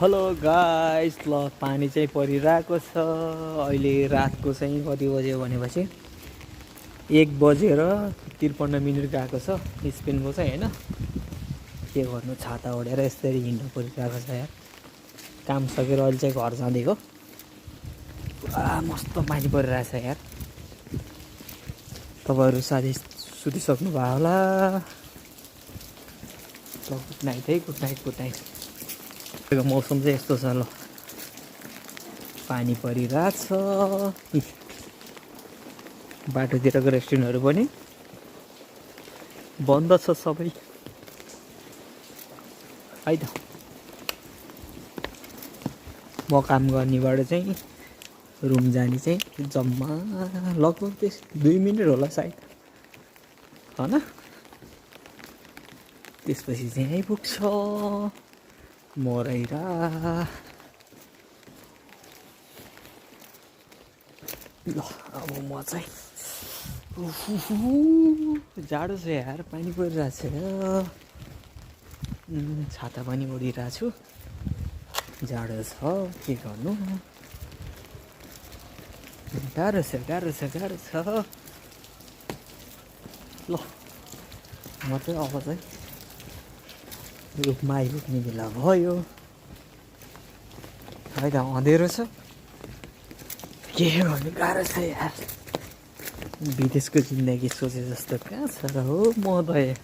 Hello guys, ल पानी चाहिँ परिरहेको छ। अहिले रातको चाहिँ कति बज्यो भनेपछि 1:53 गएको छ स्पेनको चाहिँ होइन। के गर्नु, छाता ओढेर यसरी हिँड्नु परिरहेको छ यार। काम सकेर अहिले चाहिँ घर जाँदैको। पुरा मस्त पानी परिरहेछ यार। तपाईँहरू साथै सुतिसक्नु भयो होला। गुड नाइट है, गुड नाइट, गुड नाइट। मौसम चाहिँ यस्तो छ, ल पानी परिरहेछ। बाटोतिरको रेस्टुरेन्टहरू पनि बन्द छ सबै है त। म काम गर्नेबाट चाहिँ रुम जाने चाहिँ जम्मा लगभग 2 मिनट होला सायद, होइन। त्यसपछि चाहिँ आइपुग्छ मोरैरा। ल अब म चाहिँ जाडो छ यार, पानी परिरहेछ। छाता पनि ओढिरहेको छु, जाडो छ के गर्नु। गाह्रो छ, गाह्रो छ, गाह्रो छ। ल म चाहिँ अब चाहिँ रुखमा आइपुग्ने बेला भयो है त। अँधेरो छ, के गर्नु, गाह्रो छ यार। विदेशको जिन्दगी सोचे जस्तो कहाँ छ र हो म त।